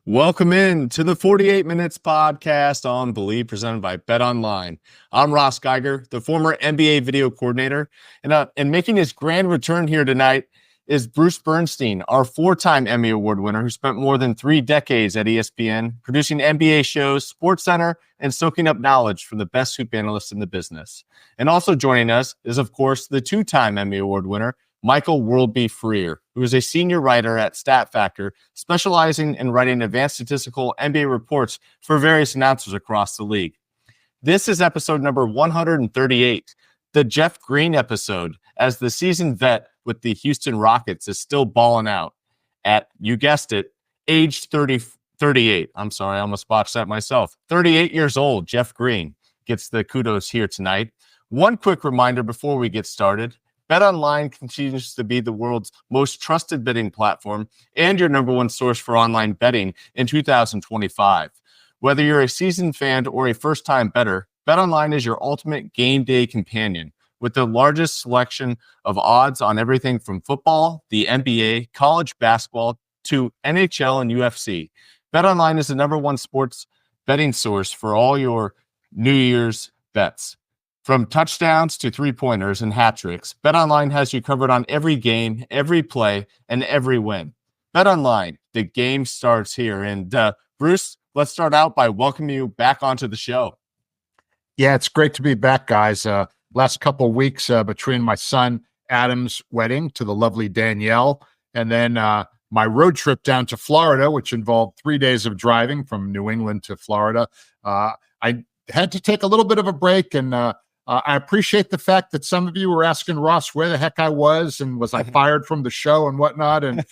Welcome in to the 48 Minutes podcast on Believe, presented by BetOnline. I'm Ross Geiger, the former NBA video coordinator, and making his grand return here tonight is Bruce Bernstein, our four-time Emmy Award winner who spent more than 3 decades at ESPN, producing NBA shows, SportsCenter, and soaking up knowledge from the best hoop analysts in the business. And also joining us is, of course, the 2-time Emmy Award winner, Michael Worldby Freer, who is a senior writer at StatFactor, specializing in writing advanced statistical NBA reports for various announcers across the league. This is episode number 138, the Jeff Green episode, as the seasoned vet with the Houston Rockets is still balling out at, you guessed it, age 38. I'm sorry, I almost botched that myself. 38 years old, Jeff Green gets the kudos here tonight. One quick reminder before we get started. BetOnline continues to be the world's most trusted betting platform and your number one source for online betting in 2025. Whether you're a seasoned fan or a first-time bettor, BetOnline is your ultimate game day companion with the largest selection of odds on everything from football, the NBA, college basketball, to NHL and UFC. BetOnline is the number one sports betting source for all your New Year's bets. From touchdowns to three-pointers and hat tricks, BetOnline has you covered on every game, every play, and every win. BetOnline, the game starts here. And Bruce, let's start out by welcoming you back onto the show. Yeah, it's great to be back, guys. Last couple of weeks between my son Adam's wedding to the lovely Danielle, and then my road trip down to Florida, which involved 3 days of driving from New England to Florida. I had to take a little bit of a break, and I appreciate the fact that some of you were asking Ross where the heck I was and was I fired from the show and whatnot. And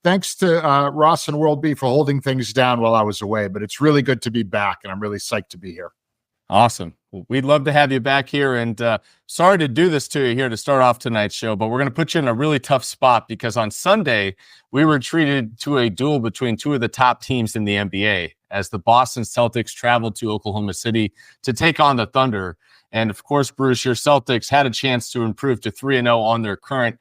thanks to Ross and Worldby for holding things down while I was away. But it's really good to be back, and I'm really psyched to be here. Awesome. Well, we'd love to have you back here. And sorry to do this to you here to start off tonight's show, but we're going to put you in a really tough spot because on Sunday, we were treated to a duel between two of the top teams in the NBA as the Boston Celtics traveled to Oklahoma City to take on the Thunder. And of course, Bruce, your Celtics had a chance to improve to 3-0 on their current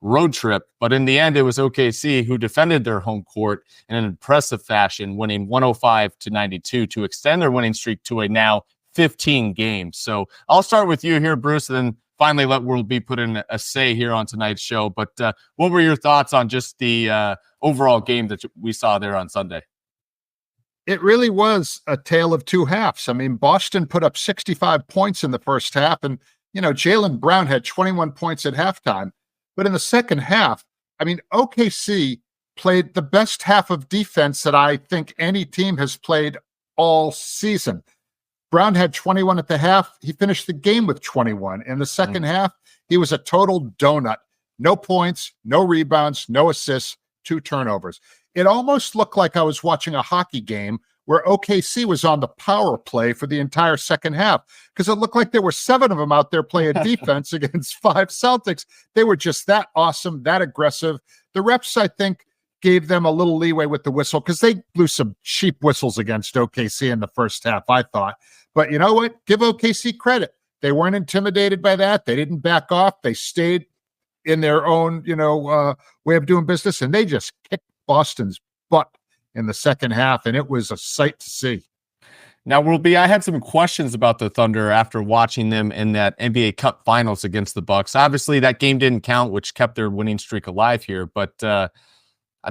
road trip. But in the end, it was OKC who defended their home court in an impressive fashion, winning 105-92 to extend their winning streak to a now 15 games. So I'll start with you here, Bruce, and then finally let Worldby put in a say here on tonight's show. But what were your thoughts on just the overall game that we saw there on Sunday? It really was a tale of two halves. I mean, Boston put up 65 points in the first half, and, Jaylen Brown had 21 points at halftime. But in the second half, I mean, OKC played the best half of defense that I think any team has played all season. Brown had 21 at the half. He finished the game with 21. In the second half, he was a total donut. No points, no rebounds, no assists, 2 turnovers. It almost looked like I was watching a hockey game where OKC was on the power play for the entire second half because it looked like there were 7 of them out there playing defense against 5 Celtics. They were just that awesome, that aggressive. The refs, I think, gave them a little leeway with the whistle because they blew some cheap whistles against OKC in the first half, I thought. But you know what? Give OKC credit. They weren't intimidated by that. They didn't back off. They stayed in their own, way of doing business, and they just kicked Boston's butt in the second half, and it was a sight to see. Now, I had some questions about the Thunder after watching them in that NBA Cup Finals against the Bucks. Obviously, that game didn't count, which kept their winning streak alive here, but I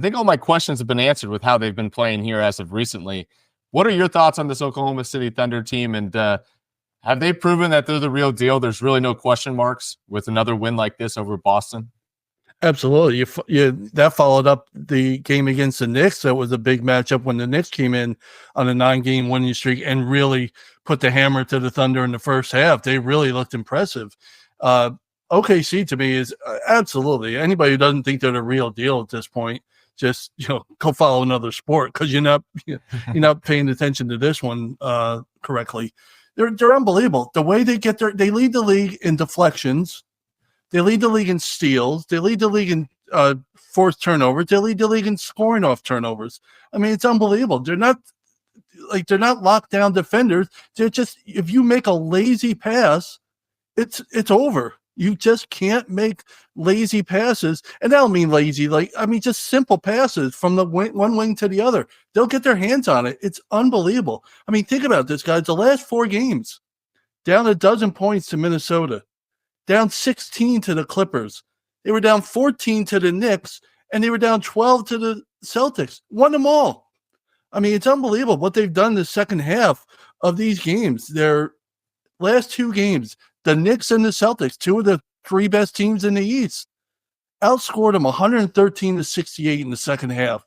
think all my questions have been answered with how they've been playing here as of recently. What are your thoughts on this Oklahoma City Thunder team, and have they proven that they're the real deal? There's really no question marks with another win like this over Boston? Absolutely. That followed up the game against the Knicks. That was a big matchup when the Knicks came in on a 9-game winning streak and really put the hammer to the Thunder in the first half. They really looked impressive. OKC to me is absolutely anybody who doesn't think they're the real deal at this point. Just go follow another sport because you're not paying attention to this one correctly. They're unbelievable. The way they lead the league in deflections. They lead the league in steals. They lead the league in forced turnovers. They lead the league in scoring off turnovers. I mean, it's unbelievable. They're not locked down defenders. They're just, if you make a lazy pass, it's over. You just can't make lazy passes. And I don't mean lazy, just simple passes from the one wing to the other. They'll get their hands on it. It's unbelievable. I mean, think about this, guys. The last 4 games, down a dozen points to Minnesota, down 16 to the Clippers. They were down 14 to the Knicks, and they were down 12 to the Celtics. Won them all. I mean, it's unbelievable what they've done the second half of these games. Their last 2 games, the Knicks and the Celtics, 2 of the 3 best teams in the East, outscored them 113 to 68 in the second half.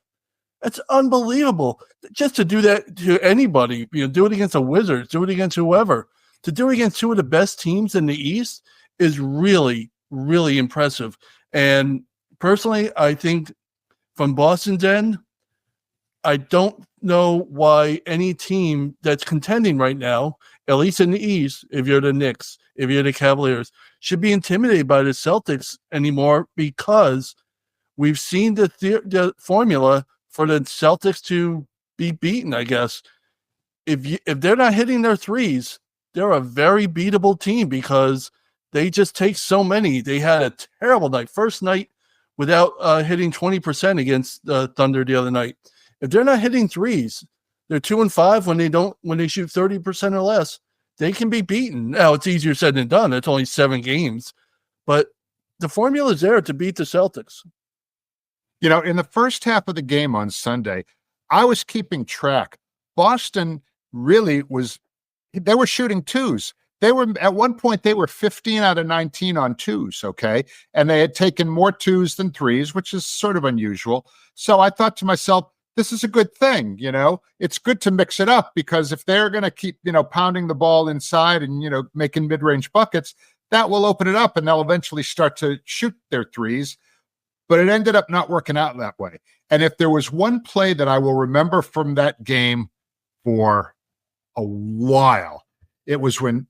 That's unbelievable. Just to do that to anybody, do it against the Wizards, do it against whoever. To do it against 2 of the best teams in the East is really, really impressive. And personally, I think from Boston's end, I don't know why any team that's contending right now, at least in the East, if you're the Knicks, if you're the Cavaliers, should be intimidated by the Celtics anymore, because we've seen the formula for the Celtics to be beaten, I guess. If they're not hitting their threes, they're a very beatable team because they just take so many. They had a terrible night. First night without hitting 20% against the Thunder the other night. If they're not hitting threes, they're 2-5 when they shoot 30% or less. They can be beaten. Now, it's easier said than done. It's only 7 games. But the formula is there to beat the Celtics. In the first half of the game on Sunday, I was keeping track. Boston really they were shooting twos. At one point, they were 15 out of 19 on twos, okay? And they had taken more twos than threes, which is sort of unusual. So I thought to myself, this is a good thing, It's good to mix it up, because if they're going to keep, pounding the ball inside and, making mid-range buckets, that will open it up and they'll eventually start to shoot their threes. But it ended up not working out that way. And if there was one play that I will remember from that game for a while, it was when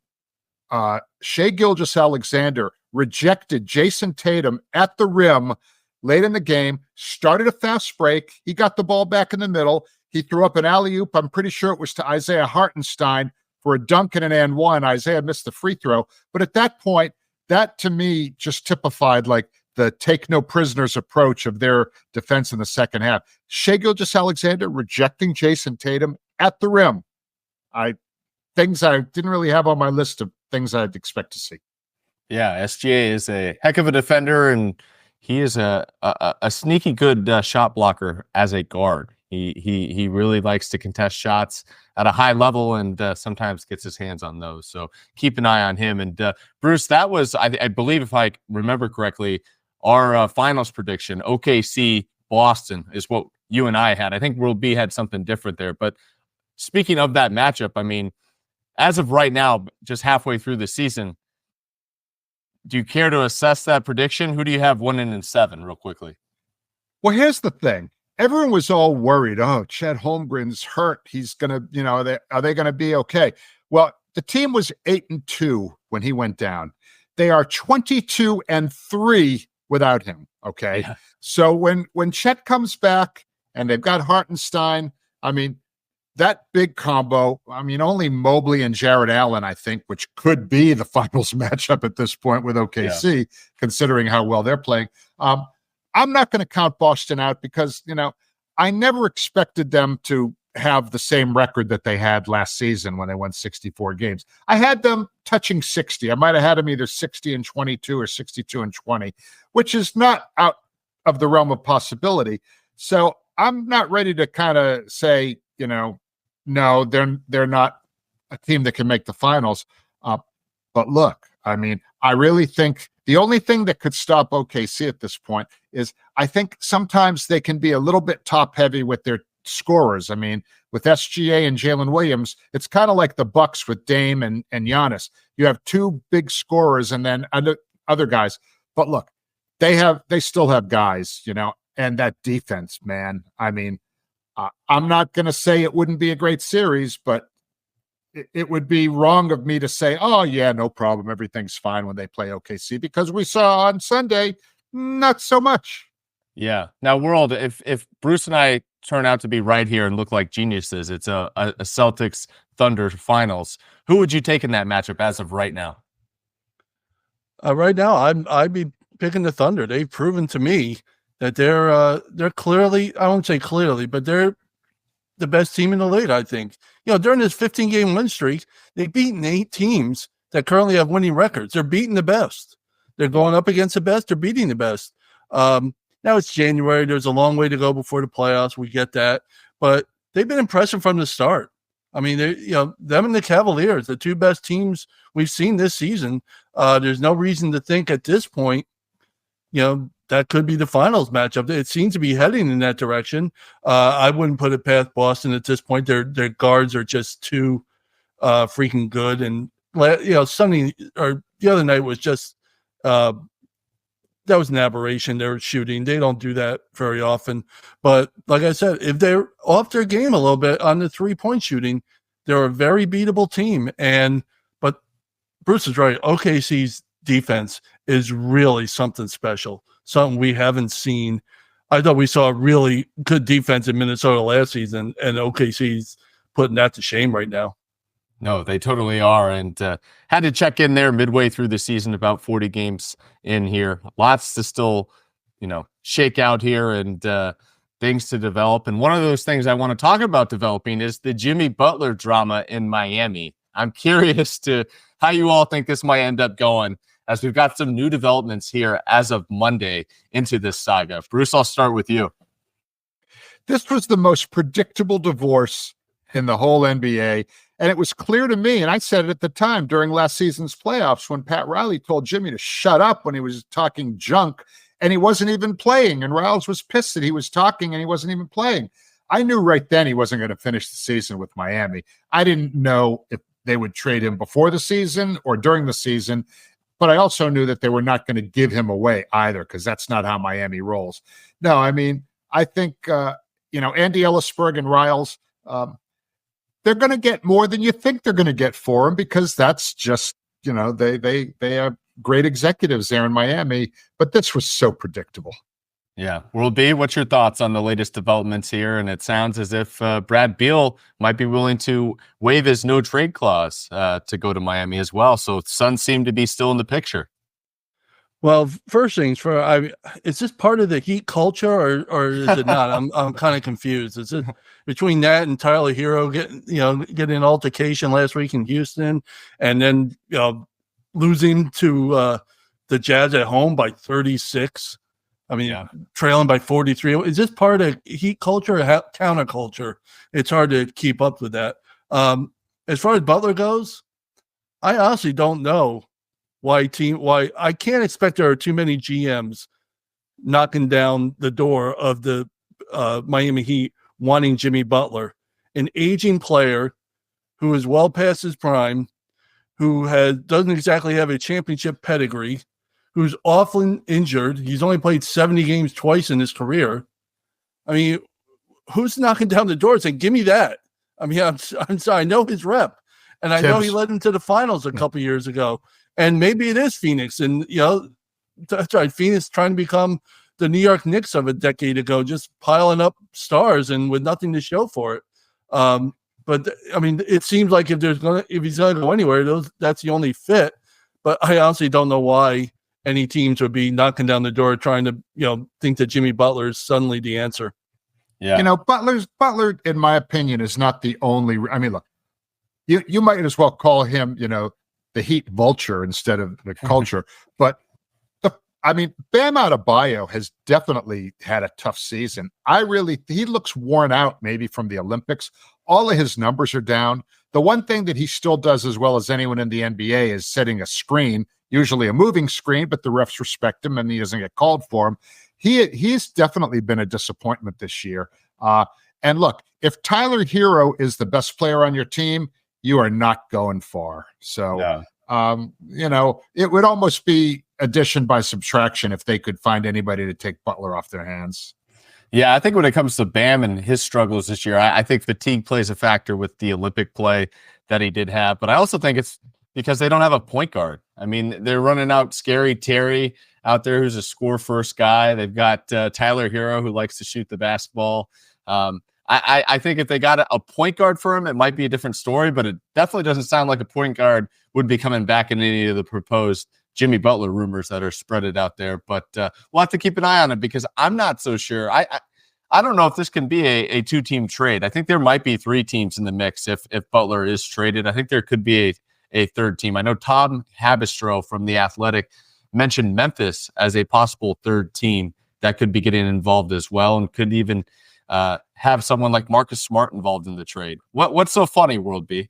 Shai Gilgeous-Alexander rejected Jason Tatum at the rim late in the game, started a fast break. He got the ball back in the middle. He threw up an alley-oop. I'm pretty sure it was to Isaiah Hartenstein for a dunk and an and one. Isaiah missed the free throw. But at that point, that to me just typified like the take no prisoners approach of their defense in the second half. Shai Gilgeous-Alexander rejecting Jason Tatum at the rim. Things I didn't really have on my list of things I'd expect to see. Yeah, SGA is a heck of a defender, and he is a sneaky good shot blocker as a guard. He really likes to contest shots at a high level, and sometimes gets his hands on those. So keep an eye on him. And Bruce, that was, I believe, if I remember correctly, our finals prediction. OKC Boston is what you and I had. I think World B had something different there. But speaking of that matchup, I mean, as of right now, just halfway through the season, do you care to assess that prediction? Who do you have winning in 7 real quickly? Well, here's the thing. Everyone was all worried. Oh, Chet Holmgren's hurt. He's going to, are they going to be okay? Well, the team was 8-2 when he went down. They are 22-3 without him. Okay. Yeah. So when Chet comes back and they've got Hartenstein, I mean, that big combo, I mean, only Mobley and Jared Allen, I think, which could be the finals matchup at this point with OKC, considering how well they're playing. I'm not going to count Boston out because, I never expected them to have the same record that they had last season when they won 64 games. I had them touching 60. I might have had them either 60-22 or 62-20, which is not out of the realm of possibility. So I'm not ready to kind of say, no, they're not a team that can make the finals. But look, I mean, I really think the only thing that could stop OKC at this point is I think sometimes they can be a little bit top heavy with their scorers. I mean, with SGA and Jalen Williams, it's kind of like the Bucks with Dame and Giannis. You have 2 big scorers and then other guys. But look, they still have guys, and that defense, man. I mean, I'm not going to say it wouldn't be a great series, but it would be wrong of me to say, oh, yeah, no problem. Everything's fine when they play OKC, because we saw on Sunday, not so much. Yeah. Now, World, if Bruce and I turn out to be right here and look like geniuses, it's a Celtics Thunder finals. Who would you take in that matchup as of right now? Right now, I'd be picking the Thunder. They've proven to me that they're clearly, I won't say clearly, but they're the best team in the league, I think. During this 15-game win streak, they've beaten 8 teams that currently have winning records. They're beating the best. They're going up against the best. They're beating the best. Now it's January. There's a long way to go before the playoffs. We get that. But they've been impressive from the start. I mean, them and the Cavaliers, the 2 best teams we've seen this season. There's no reason to think at this point, that could be the finals matchup. It seems to be heading in that direction. I wouldn't put it past Boston at this point. Their guards are just too freaking good. And Sunday or the other night was just that was an aberration. They were shooting. They don't do that very often. But like I said, if they're off their game a little bit on the 3-point shooting, they're a very beatable team. But Bruce is right. OKC's defense is really something special, something we haven't seen. I thought we saw a really good defense in Minnesota last season, and OKC's putting that to shame right now. No, they totally are. And had to check in there midway through the season, about 40 games in here. Lots to still, shake out here and things to develop. And one of those things I want to talk about developing is the Jimmy Butler drama in Miami. I'm curious to how you all think this might end up going, as we've got some new developments here as of Monday into this saga. Bruce, I'll start with you. This was the most predictable divorce in the whole NBA. And it was clear to me, and I said it at the time during last season's playoffs when Pat Riley told Jimmy to shut up when he was talking junk and he wasn't even playing. And Riles was pissed that he was talking and he wasn't even playing. I knew right then he wasn't going to finish the season with Miami. I didn't know if they would trade him before the season or during the season, but I also knew that they were not going to give him away either, because that's not how Miami rolls. No, I mean, I think, Andy Ellisberg and Riles, they're going to get more than you think they're going to get for him, because that's just, they have great executives there in Miami, but this was so predictable. Yeah. World B, what's your thoughts on the latest developments here? And it sounds as if Brad Beal might be willing to waive his no trade clause to go to Miami as well. So Suns seem to be still in the picture. Well, first things first, is this part of the Heat culture or is it not? I'm kind of confused. Is it between that and Tyler Hero getting an altercation last week in Houston and then losing to the Jazz at home by 36? I mean, trailing by 43. Is this part of Heat culture or counterculture? It's hard to keep up with that. As far as Butler goes, I honestly don't know why I can't expect there are too many GMs knocking down the door of the Miami Heat wanting Jimmy Butler, an aging player who is well past his prime, who doesn't exactly have a championship pedigree, who's often injured. He's only played 70 games twice in his career. I mean, who's knocking down the door saying, give me that? I mean, I'm sorry, I know his rep, and I know he led him to the finals a couple years ago. And maybe it is Phoenix. And, that's right, Phoenix trying to become the New York Knicks of a decade ago, just piling up stars and with nothing to show for it. But, I mean, it seems like if he's going to go anywhere, that's the only fit. But I honestly don't know why any teams would be knocking down the door trying to, think that Jimmy Butler is suddenly the answer. Yeah. Butler, in my opinion, is not the only. I mean, look, you might as well call him, the Heat vulture instead of the culture. But Bam Adebayo has definitely had a tough season. He looks worn out maybe from the Olympics. All of his numbers are down. The one thing that he still does as well as anyone in the NBA is setting a screen, usually a moving screen, but the refs respect him and he doesn't get called for him. He's definitely been a disappointment this year. And look, if Tyler Hero is the best player on your team, you are not going far. So, it would almost be addition by subtraction if they could find anybody to take Butler off their hands. Yeah, I think when it comes to Bam and his struggles this year, I think fatigue plays a factor with the Olympic play that he did have. But I also think it's because they don't have a point guard. I mean, they're running out Scary Terry out there, who's a score-first guy. They've got Tyler Hero, who likes to shoot the basketball. I think if they got a point guard for him, it might be a different story, but it definitely doesn't sound like a point guard would be coming back in any of the proposed Jimmy Butler rumors that are spreaded out there. But we'll have to keep an eye on it because I'm not so sure. I don't know if this can be a two-team trade. I think there might be 3 teams in the mix if Butler is traded. I think there could be a third team. I know Tom Habistro from The Athletic mentioned Memphis as a possible third team that could be getting involved as well and could even have someone like Marcus Smart involved in the trade. What's so funny, World B?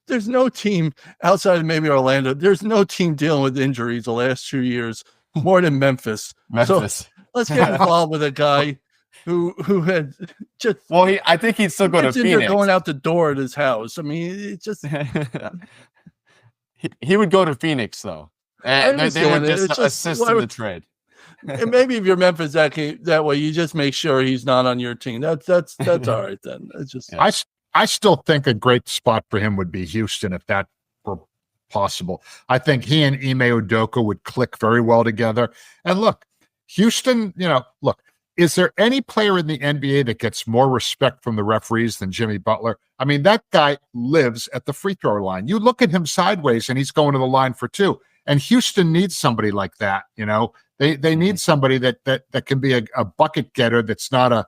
There's no team outside of maybe Orlando. There's no team dealing with injuries the last 2 years more than Memphis. So let's get involved with a guy who had just. Well, I think he'd still go to Phoenix. Going out the door at his house. I mean, it just. he would go to Phoenix though, and they would just assist in the trade. And maybe if you're Memphis that way, you just make sure he's not on your team. That's all right then. It's just. Yeah. I still think a great spot for him would be Houston if that were possible. I think he and Ime Udoka would click very well together. And look, Houston, is there any player in the NBA that gets more respect from the referees than Jimmy Butler? I mean, that guy lives at the free throw line. You look at him sideways and he's going to the line for 2. And Houston needs somebody like that. They need somebody that can be a bucket getter that's not a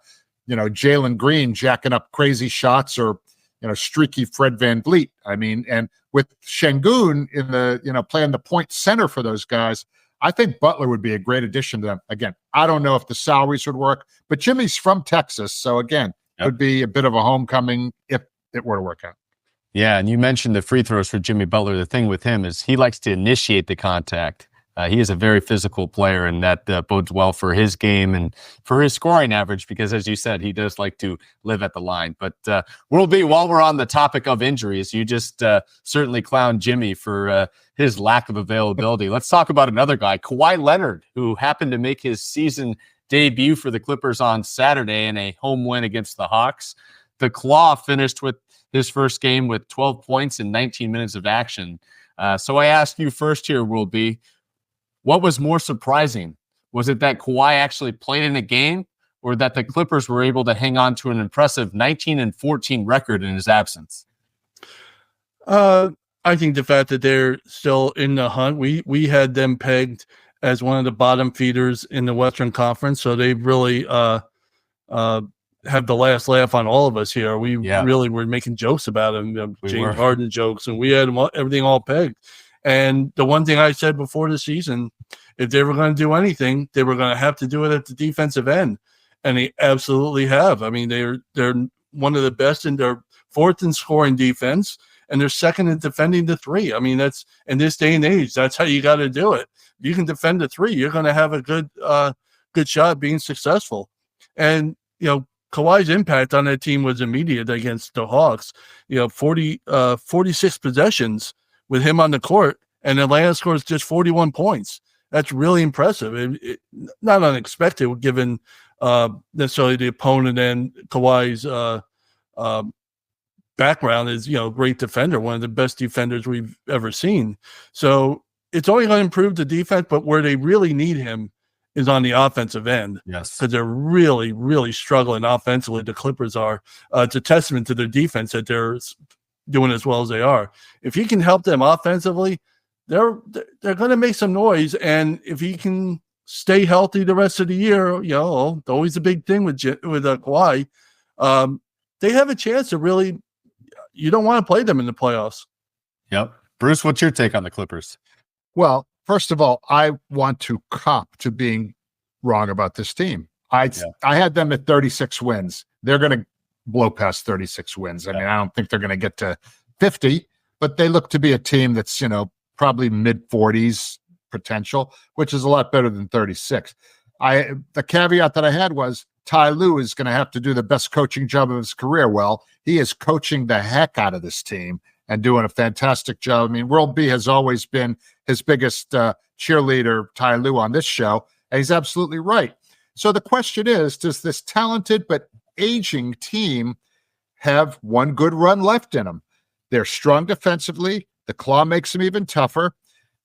Jalen Green jacking up crazy shots or, streaky Fred VanVleet. I mean, and with Şengün in the, playing the point center for those guys, I think Butler would be a great addition to them. Again, I don't know if the salaries would work, but Jimmy's from Texas. So again, would be a bit of a homecoming if it were to work out. Yeah. And you mentioned the free throws for Jimmy Butler. The thing with him is he likes to initiate the contact. He is a very physical player, and that bodes well for his game and for his scoring average because, as you said, he does like to live at the line. But World B, while we're on the topic of injuries, you just certainly clowned Jimmy for his lack of availability. Let's talk about another guy, Kawhi Leonard, who happened to make his season debut for the Clippers on Saturday in a home win against the Hawks. The Claw finished with his first game with 12 points in 19 minutes of action. So I ask you first here, World B, what was more surprising? Was it that Kawhi actually played in a game or that the Clippers were able to hang on to an impressive 19-14 record in his absence? I think the fact that they're still in the hunt, we had them pegged as one of the bottom feeders in the Western Conference, so they really have the last laugh on all of us here. We really were making jokes about him, James Harden jokes, and we had everything all pegged. And the one thing I said before the season, if they were going to do anything, they were going to have to do it at the defensive end. And they absolutely have. I mean, they're one of the best in their 4th in scoring defense, and they're 2nd in defending the 3. I mean, that's in this day and age, that's how you got to do it. If you can defend the 3, you're going to have a good shot at being successful. And, Kawhi's impact on that team was immediate against the Hawks. 46 possessions with him on the court, and Atlanta scores just 41 points. That's really impressive. Not unexpected given necessarily the opponent and Kawhi's background is, great defender, one of the best defenders we've ever seen. So it's only going to improve the defense, but where they really need him is on the offensive end. Yes. Because they're really, really struggling offensively. The Clippers are. It's a testament to their defense that they're doing as well as they are. If he can help them offensively, they're going to make some noise. And if he can stay healthy the rest of the year, always a big thing with Kawhi, they have a chance to really. You don't want to play them in the playoffs. Yep. Bruce, what's your take on the Clippers? Well, first of all, I want to cop to being wrong about this team. I had them at 36 wins. They're going to blow past 36 wins. I mean, I don't think they're going to get to 50, but they look to be a team that's, probably mid-40s potential, which is a lot better than 36. The caveat that I had was Ty Lue is going to have to do the best coaching job of his career. Well, he is coaching the heck out of this team and doing a fantastic job. I mean, World B has always been his biggest cheerleader, Ty Lue, on this show, and he's absolutely right. So the question is, does this talented but aging team have one good run left in them? They're strong defensively. The Claw makes them even tougher.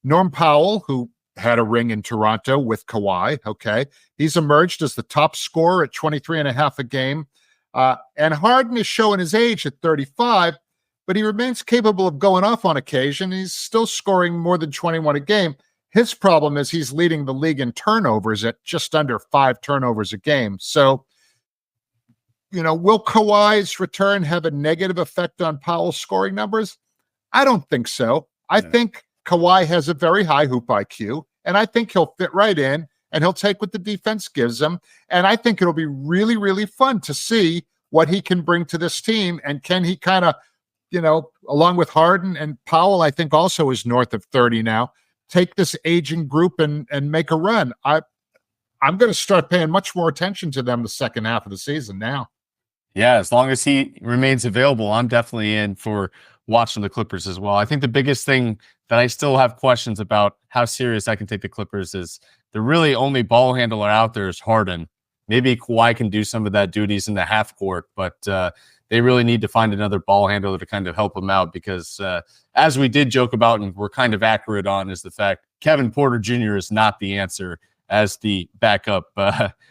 Norm Powell, who had a ring in Toronto with Kawhi, he's emerged as the top scorer at 23.5 a game. And Harden is showing his age at 35, but he remains capable of going off on occasion. He's still scoring more than 21 a game. His problem is he's leading the league in turnovers at just under 5 turnovers a game. So, will Kawhi's return have a negative effect on Powell's scoring numbers? I don't think so. I think Kawhi has a very high hoop IQ, and I think he'll fit right in, and he'll take what the defense gives him. And I think it'll be really, really fun to see what he can bring to this team. And can he kind of, along with Harden and Powell, I think also is north of 30 now, take this aging group and make a run. I'm going to start paying much more attention to them the second half of the season now. Yeah, as long as he remains available, I'm definitely in for watching the Clippers as well. I think the biggest thing that I still have questions about how serious I can take the Clippers is the really only ball handler out there is Harden. Maybe Kawhi can do some of that duties in the half court, but they really need to find another ball handler to kind of help them out because as we did joke about and we're kind of accurate on is the fact Kevin Porter Jr. is not the answer as the backup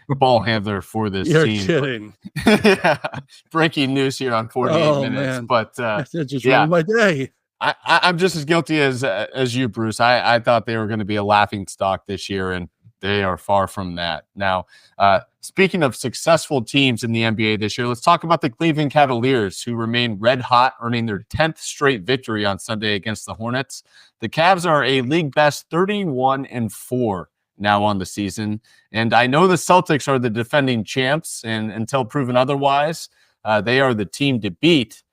ball handler for this You're team. kidding. Yeah. Breaking news here on 48 minutes. Man. But That just ruined my day. I'm just as guilty as you, Bruce. I thought they were going to be a laughing stock this year, and they are far from that. Now, speaking of successful teams in the NBA this year, let's talk about the Cleveland Cavaliers, who remain red hot, earning their 10th straight victory on Sunday against the Hornets. The Cavs are a league best 31-4 now on the season. And I know the Celtics are the defending champs, and until proven otherwise, they are the team to beat.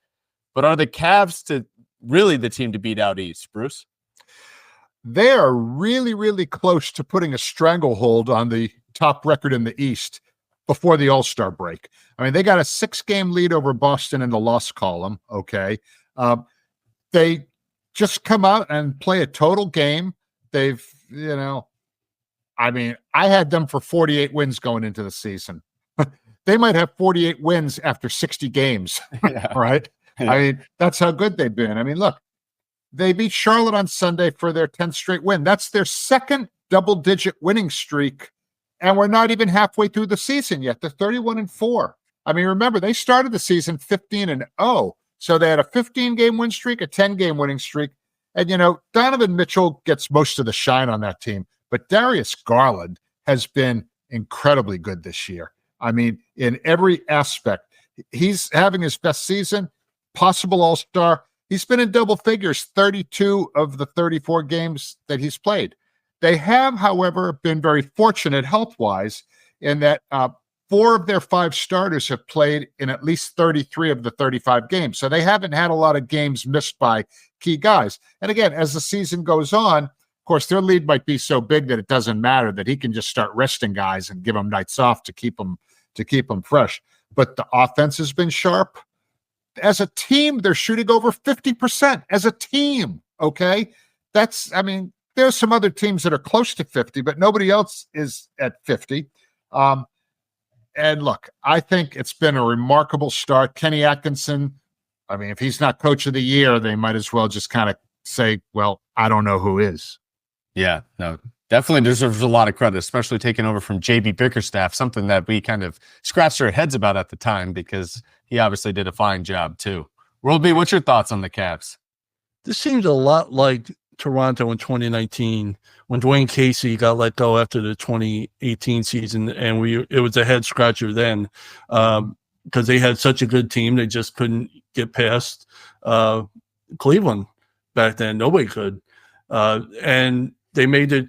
But are the Cavs really the team to beat out east, Bruce? They are really, really close to putting a stranglehold on the top record in the East before the All-Star break. I mean, they got a 6-game lead over Boston in the loss column, okay? They just come out and play a total game. They've, I had them for 48 wins going into the season. They might have 48 wins after 60 games, right? Yeah. That's how good they've been. Look, they beat Charlotte on Sunday for their 10th straight win. That's their second double-digit winning streak, and we're not even halfway through the season yet. They're 31-4. Remember, they started the season 15-0, so they had a 15-game win streak, a 10-game winning streak, and, Donovan Mitchell gets most of the shine on that team, but Darius Garland has been incredibly good this year. In every aspect. He's having his best season, possible All-Star. He's been in double figures 32 of the 34 games that he's played. They have, however, been very fortunate health-wise in that 4 of their 5 starters have played in at least 33 of the 35 games. So they haven't had a lot of games missed by key guys. And again, as the season goes on, of course, their lead might be so big that it doesn't matter, that he can just start resting guys and give them nights off to keep them fresh. But the offense has been sharp. As a team, they're shooting over 50% as a team, okay? There's some other teams that are close to 50, but nobody else is at 50. And look, I think it's been a remarkable start. Kenny Atkinson, if he's not coach of the year, they might as well just kind of say, well, I don't know who is. Yeah, no, definitely deserves a lot of credit, especially taking over from JB Bickerstaff, something that we kind of scratched our heads about at the time because he obviously did a fine job too. World B, what's your thoughts on the Cavs? This seems a lot like Toronto in 2019 when Dwane Casey got let go after the 2018 season, and it was a head scratcher then because they had such a good team, they just couldn't get past Cleveland back then. Nobody could, and they made it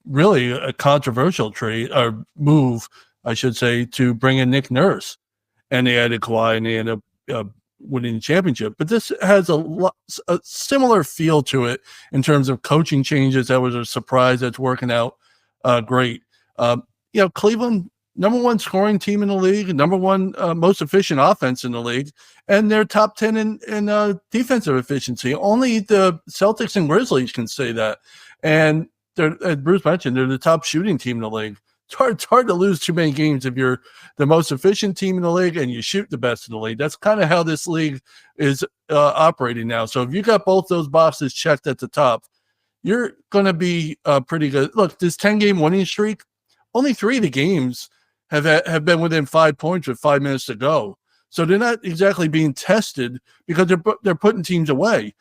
really a controversial trade or move, I should say, to bring in Nick Nurse, and they added Kawhi, and they ended up winning the championship. But this has a similar feel to it in terms of coaching changes. That was a surprise. That's working out great. Cleveland, number 1 scoring team in the league, number 1 most efficient offense in the league, and they're top 10 in defensive efficiency. Only the Celtics and Grizzlies can say that. And as Bruce mentioned, they're the top shooting team in the league. It's hard to lose too many games if you're the most efficient team in the league and you shoot the best in the league. That's kind of how this league is operating now. So if you got both those boxes checked at the top, you're going to be pretty good. Look, this 10-game winning streak, only 3 of the games have been within 5 points with 5 minutes to go. So they're not exactly being tested because they're putting teams away.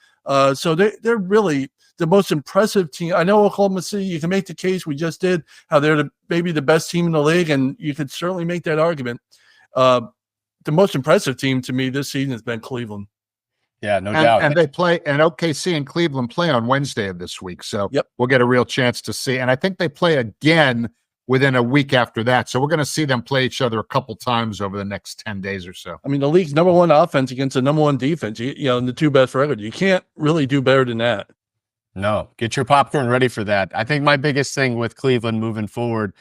So they're really the most impressive team. I know Oklahoma City, you can make the case, we just did, how they're maybe the best team in the league, and you could certainly make that argument. The most impressive team to me this season has been Cleveland. Yeah, no doubt. And they play, and OKC and Cleveland play on Wednesday of this week. So we'll get a real chance to see. And I think they play again within a week after that. So we're going to see them play each other a couple times over the next 10 days or so. I mean, the league's number one offense against the number one defense, you know, and the two best records. You can't really do better than that. No, get your popcorn ready for that. I think my biggest thing with Cleveland moving forward,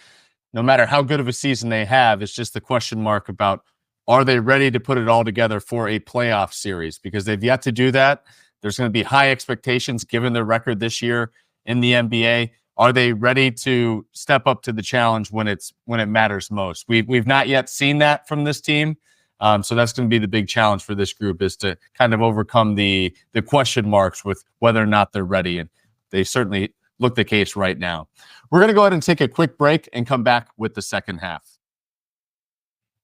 no matter how good of a season they have, is just the question mark about, are they ready to put it all together for a playoff series? Because they've yet to do that. There's going to be high expectations given their record this year in the NBA. Are they ready to step up to the challenge when it matters most? We've not yet seen that from this team. So that's going to be the big challenge for this group, is to kind of overcome the question marks with whether or not they're ready. And they certainly look the case right now. We're going to go ahead and take a quick break and come back with the second half.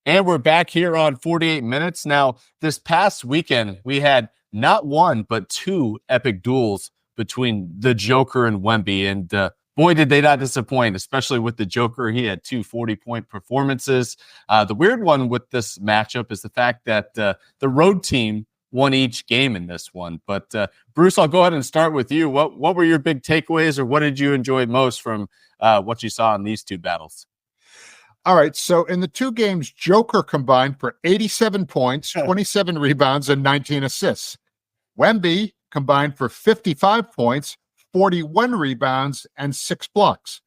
And we're back here on 48 Minutes. Now, this past weekend, we had not one, but two epic duels between the Joker and Wemby. And boy, did they not disappoint, especially with the Joker. He had two 40-point performances. The weird one with this matchup is the fact that the road team won each game in this one. But Bruce, I'll go ahead and start with you. What were your big takeaways, or what did you enjoy most from what you saw in these two battles? All right, so in the two games, Joker combined for 87 points, 27 rebounds, and 19 assists. Wemby combined for 55 points, 41 rebounds, and 6 blocks.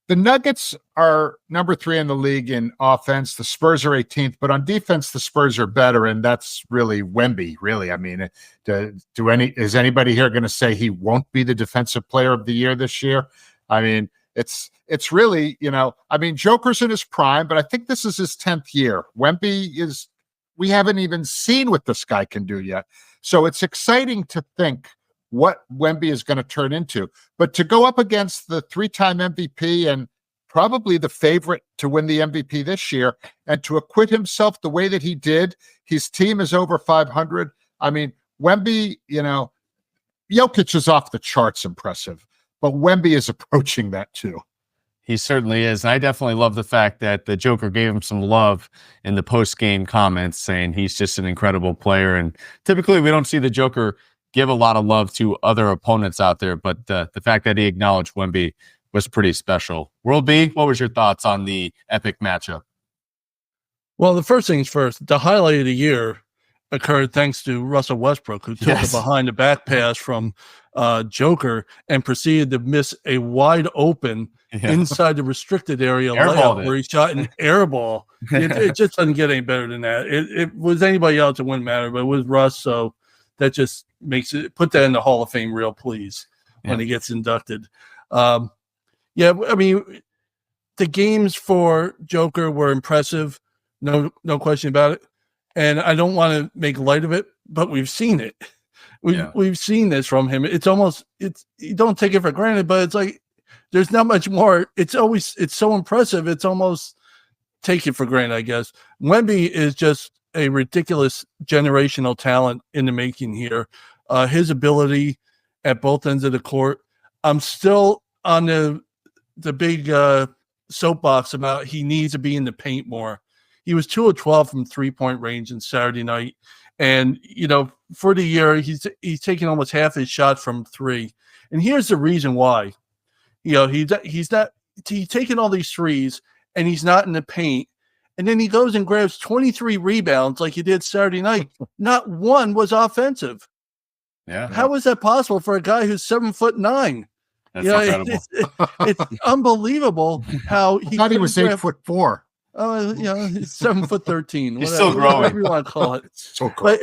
The Nuggets are number 3 in the league in offense. The Spurs are 18th, but on defense, the Spurs are better, and that's really Wemby, really. I mean, is anybody here going to say he won't be the defensive player of the year this year? I mean, it's really, you know, I mean, Joker's in his prime, but I think this is his 10th year. Wemby we haven't even seen what this guy can do yet. So it's exciting to think what Wemby is going to turn into. But to go up against the 3-time MVP and probably the favorite to win the MVP this year, and to acquit himself the way that he did, his team is over 500. I mean, Wemby, you know, Jokic is off the charts impressive, but Wemby is approaching that too. He certainly is. And I definitely love the fact that the Joker gave him some love in the post-game comments, saying he's just an incredible player. And typically we don't see the Joker give a lot of love to other opponents out there, but the fact that he acknowledged Wemby was pretty special. World B, what was your thoughts on the epic matchup? Well, the first things first, the highlight of the year occurred thanks to Russell Westbrook, who took a behind-the-back pass from Joker and proceeded to miss a wide open inside the restricted area layup where he shot an air ball. It just doesn't get any better than that. It was anybody else, it wouldn't matter, but it was Russ, so that just makes it, put that in the Hall of Fame real please when he gets inducted. I mean, the games for Joker were impressive, no question about it. And I don't want to make light of it, but we've seen it. We've seen this from him. It's you don't take it for granted, but it's like there's not much more. It's so impressive. It's almost take it for granted, I guess. Wemby is just a ridiculous generational talent in the making here. His ability at both ends of the court. I'm still on the big soapbox about he needs to be in the paint more. He was 2 of 12 from 3-point range on Saturday night. And, you know, for the year, he's taken almost half his shot from 3. And here's the reason why. You know, he's taking all these threes and he's not in the paint. And then he goes and grabs 23 rebounds like he did Saturday night. Not one was offensive. Yeah. How is that possible for a guy who's 7'9"? That's incredible. It's unbelievable how I thought he was 8'4". He's 7'13". He's still growing. Whatever you want to call it. So cool.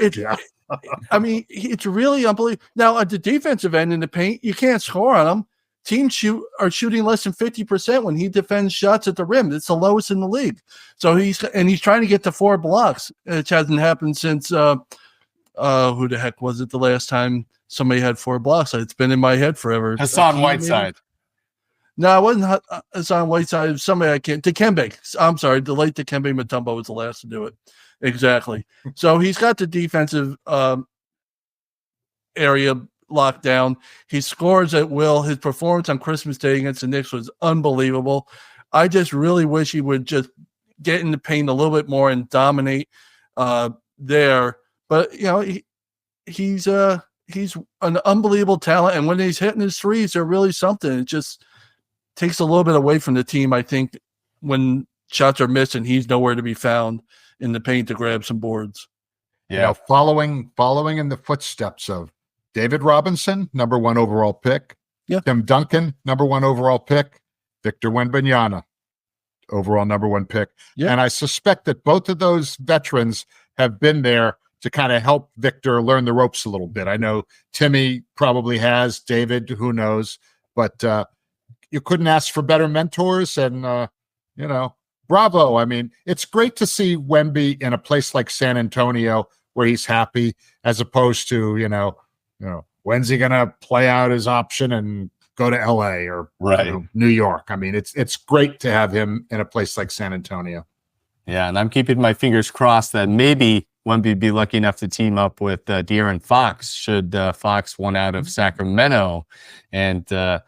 I mean, it's really unbelievable. Now, at the defensive end in the paint, you can't score on him. Teams are shooting less than 50% when he defends shots at the rim. It's the lowest in the league. So he's trying to get to 4 blocks, which hasn't happened since who the heck was it the last time somebody had 4 blocks? It's been in my head forever. Hassan Whiteside. No, I wasn't Hassan Whiteside. Somebody I can't. Dikembe. I'm sorry. The late Dikembe Mutombo was the last to do it. Exactly. So he's got the defensive area locked down. He scores at will. His performance on Christmas Day against the Knicks was unbelievable. I just really wish he would just get in the paint a little bit more and dominate there. But he's an unbelievable talent, and when he's hitting his threes, they're really something. It just takes a little bit away from the team, I think, when shots are missed and he's nowhere to be found in the paint to grab some boards. Yeah, following in the footsteps of David Robinson, number 1 overall pick. Yeah. Tim Duncan, number 1 overall pick. Victor Wembanyama, overall number 1 pick. Yeah. And I suspect that both of those veterans have been there to kind of help Victor learn the ropes a little bit. I know Timmy probably has, David, who knows, but you couldn't ask for better mentors, and bravo. I mean, it's great to see Wemby in a place like San Antonio where he's happy, as opposed to, when's he going to play out his option and go to LA or New York. I mean, it's great to have him in a place like San Antonio. Yeah, and I'm keeping my fingers crossed that maybe Wemby be lucky enough to team up with De'Aaron Fox should Fox want out of Sacramento. And the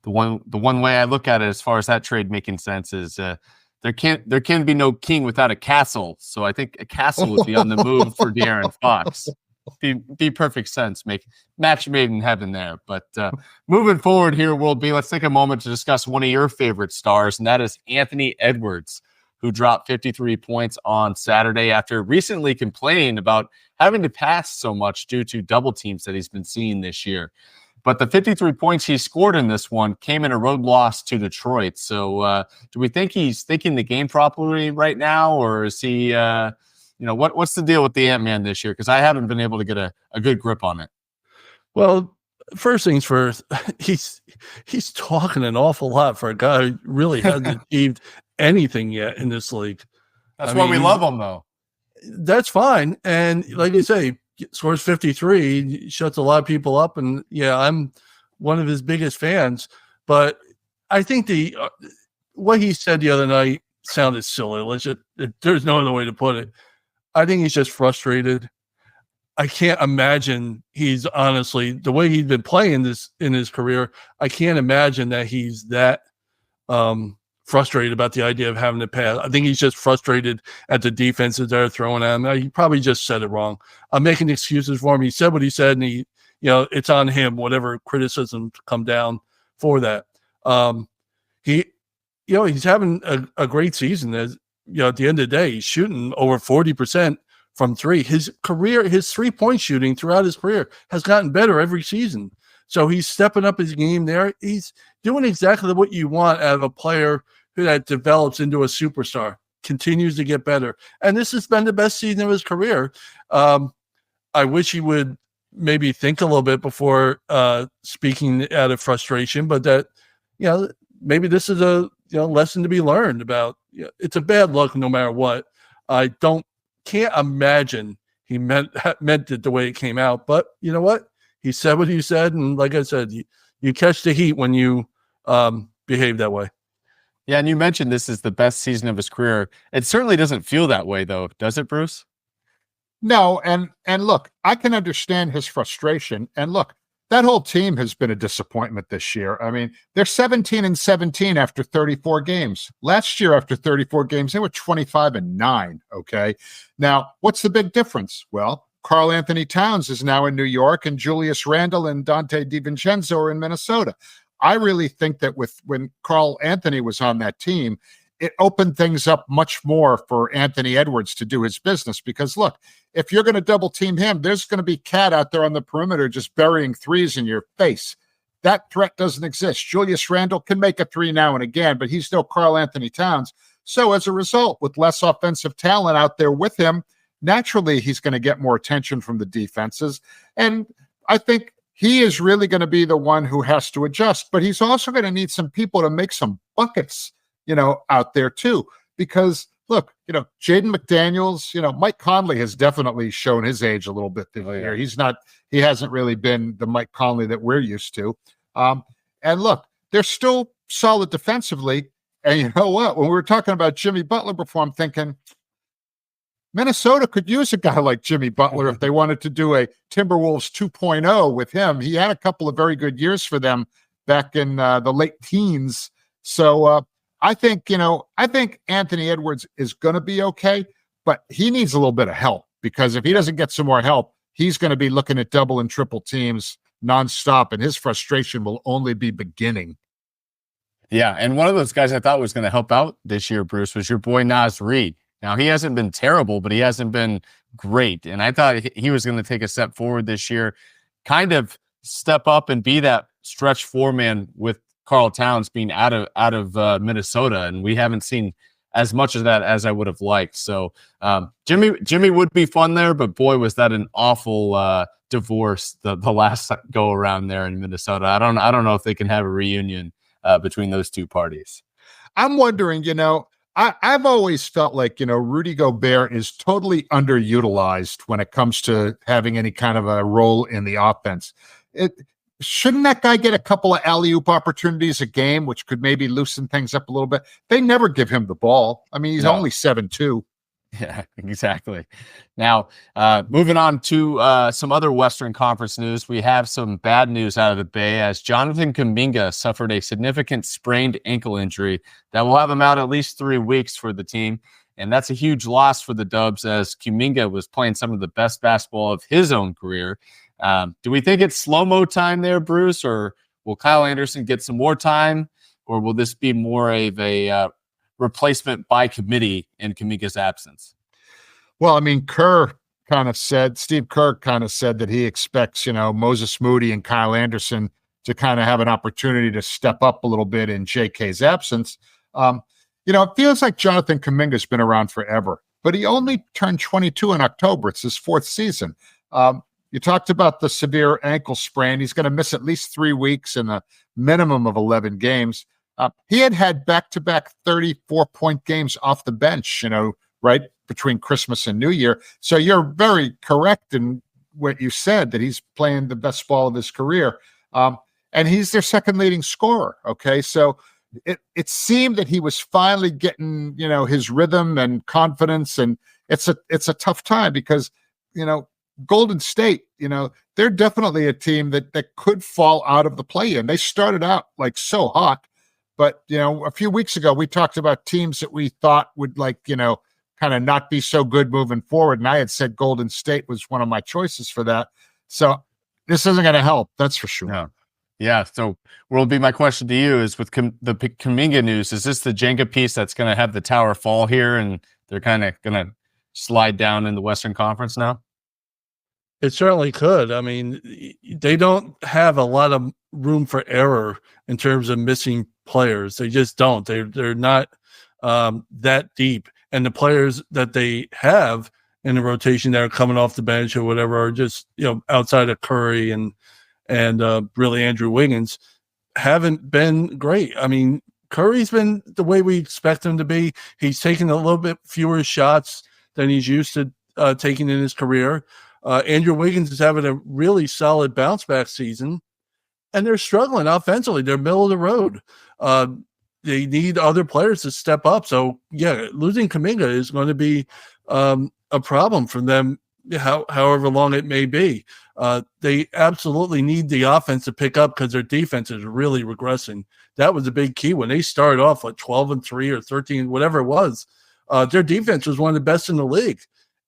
one way I look at it as far as that trade making sense is there can be no king without a castle. So I think a castle would be on the move for De'Aaron Fox. Be perfect sense. Make match made in heaven there. But moving forward here, let's take a moment to discuss one of your favorite stars, and that is Anthony Edwards, who dropped 53 points on Saturday after recently complaining about having to pass so much due to double teams that he's been seeing this year. But the 53 points he scored in this one came in a road loss to Detroit. So do we think he's thinking the game properly right now, or is he, what's the deal with the AntMan this year? Because I haven't been able to get a good grip on it. Well, first things first, he's talking an awful lot for a guy who really hasn't achieved anything yet in this league. That's why we love him, though. That's fine. And like you say, scores 53, shuts a lot of people up. And yeah, I'm one of his biggest fans. But I think what he said the other night sounded silly. There's no other way to put it. I think he's just frustrated. I can't imagine he's honestly, the way he's been playing this in his career, I can't imagine that he's that frustrated about the idea of having to pass. I think he's just frustrated at the defenses that are throwing at him. He probably just said it wrong. I'm making excuses for him. He said what he said, and it's on him, whatever criticisms come down for that. He's having a great season. As at the end of the day, he's shooting over 40% from three. His 3-point shooting throughout his career has gotten better every season. So he's stepping up his game there. He's doing exactly what you want out of a player that develops into a superstar, continues to get better. And this has been the best season of his career. I wish he would maybe think a little bit before speaking out of frustration, but that, maybe this is a lesson to be learned about. It's a bad look no matter what. I can't imagine he meant it the way it came out, but you know what? He said what he said, and like I said, you catch the heat when you behave that way. Yeah, and you mentioned this is the best season of his career. It certainly doesn't feel that way, though, does it, Bruce? No, and look, I can understand his frustration. And look, that whole team has been a disappointment this year. I mean, they're 17-17 after 34 games. Last year, after 34 games, they were 25-9. Okay, now what's the big difference? Well, Karl-Anthony Towns is now in New York, and Julius Randle and Dante DiVincenzo are in Minnesota. I really think that when Karl-Anthony was on that team, it opened things up much more for Anthony Edwards to do his business. Because look, if you're going to double team him, there's going to be Cat out there on the perimeter just burying threes in your face. That threat doesn't exist. Julius Randle can make a three now and again, but he's no Karl-Anthony Towns. So as a result, with less offensive talent out there with him, naturally, he's going to get more attention from the defenses. And I think he is really going to be the one who has to adjust. But he's also going to need some people to make some buckets, out there too. Because, look, Jaden McDaniels, Mike Conley has definitely shown his age a little bit this year. He hasn't really been the Mike Conley that we're used to. And look, they're still solid defensively. And you know what? When we were talking about Jimmy Butler before, I'm thinking Minnesota could use a guy like Jimmy Butler if they wanted to do a Timberwolves 2.0 with him. He had a couple of very good years for them back in the late teens. So I think Anthony Edwards is going to be okay, but he needs a little bit of help, because if he doesn't get some more help, he's going to be looking at double and triple teams nonstop, and his frustration will only be beginning. Yeah, and one of those guys I thought was going to help out this year, Bruce, was your boy Naz Reid. Now, he hasn't been terrible, but he hasn't been great, and I thought he was going to take a step forward this year, kind of step up and be that stretch four-man with Karl Towns being out of Minnesota, and we haven't seen as much of that as I would have liked. So Jimmy would be fun there, but boy, was that an awful divorce the last go around there in Minnesota. I don't know if they can have a reunion between those two parties. I'm wondering, I've always felt like, Rudy Gobert is totally underutilized when it comes to having any kind of a role in the offense. Shouldn't that guy get a couple of alley-oop opportunities a game, which could maybe loosen things up a little bit? They never give him the ball. I mean, he's only 7'2". Yeah, exactly. Now, moving on to some other Western Conference news, we have some bad news out of the Bay as Jonathan Kuminga suffered a significant sprained ankle injury that will have him out at least 3 weeks for the team. And that's a huge loss for the Dubs, as Kuminga was playing some of the best basketball of his own career. Do we think it's slow-mo time there, Bruce, or will Kyle Anderson get some more time, or will this be more of a replacement by committee in Kuminga's absence? Well, I mean, Steve Kerr kind of said that he expects, Moses Moody and Kyle Anderson to kind of have an opportunity to step up a little bit in JK's absence. It feels like Jonathan Kuminga's been around forever, but he only turned 22 in October. It's his 4th season. You talked about the severe ankle sprain. He's going to miss at least 3 weeks and a minimum of 11 games. He had back-to-back 34-point games off the bench, right between Christmas and New Year. So you're very correct in what you said, that he's playing the best ball of his career. And he's their second leading scorer. Okay. So it seemed that he was finally getting, his rhythm and confidence. And it's a tough time because, Golden State, they're definitely a team that could fall out of the play-in. They started out like so hot, but a few weeks ago we talked about teams that we thought would kind of not be so good moving forward, and I had said Golden State was one of my choices for that. So this isn't going to help, that's for sure. No. Yeah. So what will be my question to you is, with the Kuminga news, is this the Jenga piece that's going to have the tower fall here, and they're kind of going to slide down in the Western Conference now? It certainly could. I mean, they don't have a lot of room for error in terms of missing players. They just don't. They're not that deep. And the players that they have in the rotation that are coming off the bench or whatever are just, outside of Curry and really Andrew Wiggins, haven't been great. I mean, Curry's been the way we expect him to be. He's taken a little bit fewer shots than he's used to taking in his career. Andrew Wiggins is having a really solid bounce back season, and they're struggling offensively. They're middle of the road. They need other players to step up. So yeah, losing Kuminga is going to be a problem for them, however long it may be. They absolutely need the offense to pick up because their defense is really regressing. That was a big key when they started off like 12-3 or 13, whatever it was. Their defense was one of the best in the league,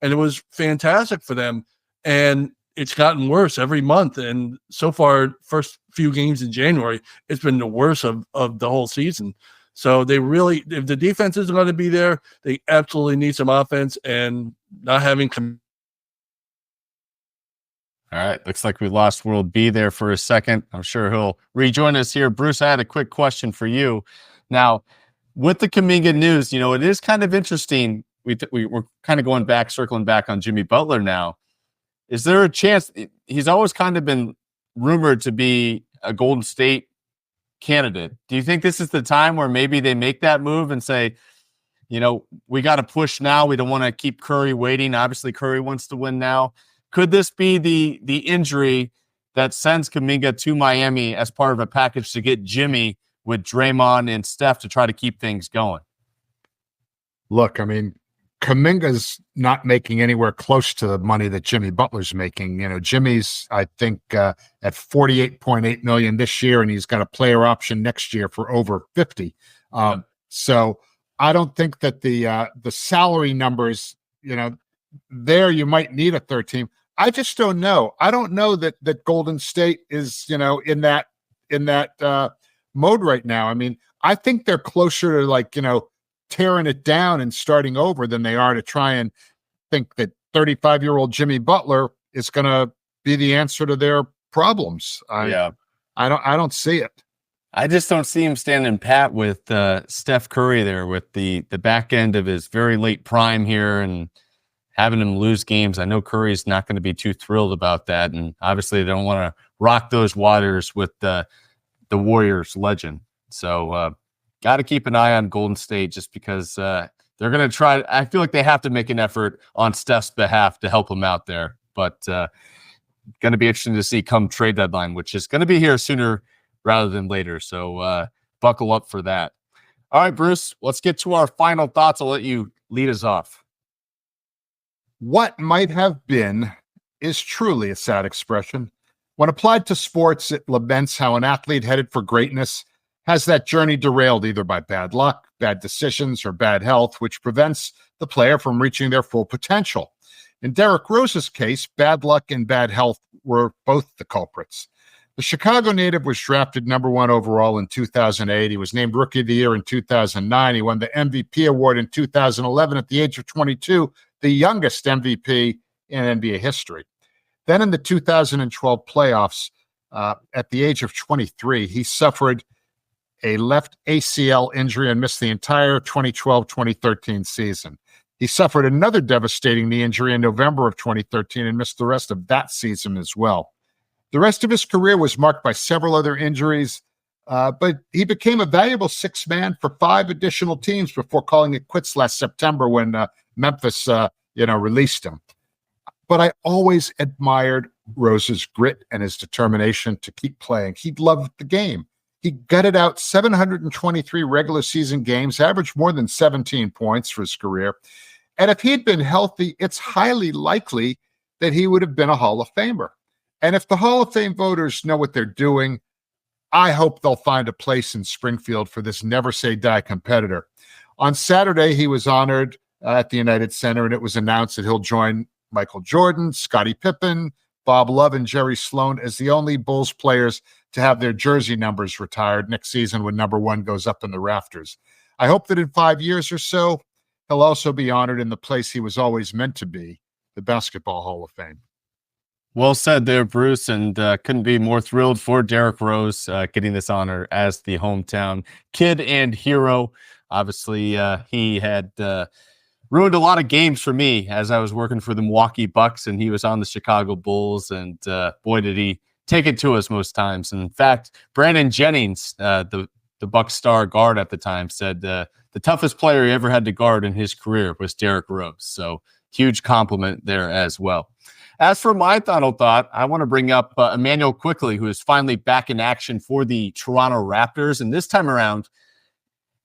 and it was fantastic for them. And it's gotten worse every month. And so far, first few games in January, it's been the worst of the whole season. So they really, if the defense isn't going to be there, they absolutely need some offense, and not having. All right. Looks like we lost World B there for a second. I'm sure he'll rejoin us here. Bruce, I had a quick question for you. Now, with the Kuminga news, it is kind of interesting. We're kind of circling back on Jimmy Butler now. Is there a chance? He's always kind of been rumored to be a Golden State candidate. Do you think this is the time where maybe they make that move and say, we got to push now. We don't want to keep Curry waiting. Obviously, Curry wants to win now. Could this be the injury that sends Kuminga to Miami as part of a package to get Jimmy with Draymond and Steph to try to keep things going? Look, I mean, Kuminga's not making anywhere close to the money that Jimmy Butler's making. Jimmy's, I think, at $48.8 million this year, and he's got a player option next year for over 50. So I don't think that the salary numbers, there you might need a third team. I just don't know. I don't know that Golden State is, in that mode right now. I mean, I think they're closer to tearing it down and starting over than they are to try and think that 35-year-old Jimmy Butler is going to be the answer to their problems. I don't see it. I just don't see him standing pat with Steph Curry there with the back end of his very late prime here and having him lose games. I know Curry's not going to be too thrilled about that, and obviously they don't want to rock those waters with the Warriors legend. So got to keep an eye on Golden State just because they're going to try. I feel like they have to make an effort on Steph's behalf to help him out there. But going to be interesting to see come trade deadline, which is going to be here sooner rather than later. So buckle up for that. All right, Bruce, let's get to our final thoughts. I'll let you lead us off. What might have been is truly a sad expression. When applied to sports, it laments how an athlete headed for greatness has that journey derailed either by bad luck, bad decisions, or bad health, which prevents the player from reaching their full potential. In Derrick Rose's case, bad luck and bad health were both the culprits. The Chicago native was drafted number 1 overall in 2008. He was named Rookie of the Year in 2009. He won the MVP award in 2011 at the age of 22, the youngest MVP in NBA history. Then in the 2012 playoffs, at the age of 23, he suffered a left ACL injury and missed the entire 2012-2013 season. He suffered another devastating knee injury in November of 2013 and missed the rest of that season as well. The rest of his career was marked by several other injuries, but he became a valuable sixth man for 5 additional teams before calling it quits last September when Memphis, released him. But I always admired Rose's grit and his determination to keep playing. He loved the game. He gutted out 723 regular season games, averaged more than 17 points for his career. And if he'd been healthy, it's highly likely that he would have been a Hall of Famer. And if the Hall of Fame voters know what they're doing, I hope they'll find a place in Springfield for this never-say-die competitor. On Saturday, he was honored at the United Center, and it was announced that he'll join Michael Jordan, Scottie Pippen, Bob Love, and Jerry Sloan as the only Bulls players to have their jersey numbers retired next season when number 1 goes up in the rafters. I hope that in 5 years or so, he'll also be honored in the place he was always meant to be, the Basketball Hall of Fame. Well said there, Bruce, and couldn't be more thrilled for Derrick Rose getting this honor as the hometown kid and hero. Obviously, he had ruined a lot of games for me as I was working for the Milwaukee Bucks, and he was on the Chicago Bulls, and boy, did he take it to us most times. And in fact, Brandon Jennings, the Bucks star guard at the time, said the toughest player he ever had to guard in his career was Derrick Rose. So huge compliment there as well. As for my final thought, I want to bring up Immanuel Quickley, who is finally back in action for the Toronto Raptors. And this time around,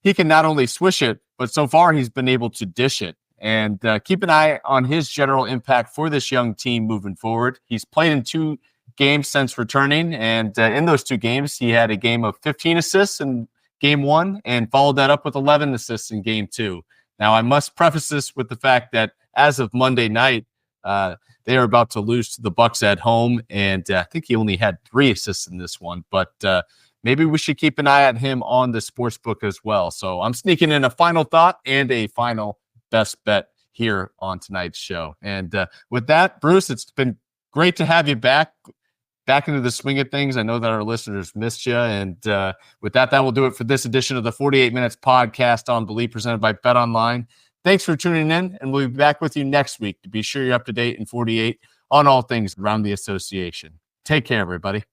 he can not only swish it, but so far he's been able to dish it. And keep an eye on his general impact for this young team moving forward. He's played in 2 games since returning, and in those 2 games, he had a game of 15 assists in game 1 and followed that up with 11 assists in game 2. Now, I must preface this with the fact that as of Monday night, they are about to lose to the Bucks at home, and I think he only had 3 assists in this one, but maybe we should keep an eye on him on the sportsbook as well. So I'm sneaking in a final thought and a final best bet here on tonight's show. And with that, Bruce, it's been great to have you back into the swing of things. I know that our listeners missed you. And with that will do it for this edition of the 48 Minutes podcast on Believe, presented by BetOnline. Thanks for tuning in, and we'll be back with you next week to be sure you're up to date in 48 on all things around the association. Take care, everybody.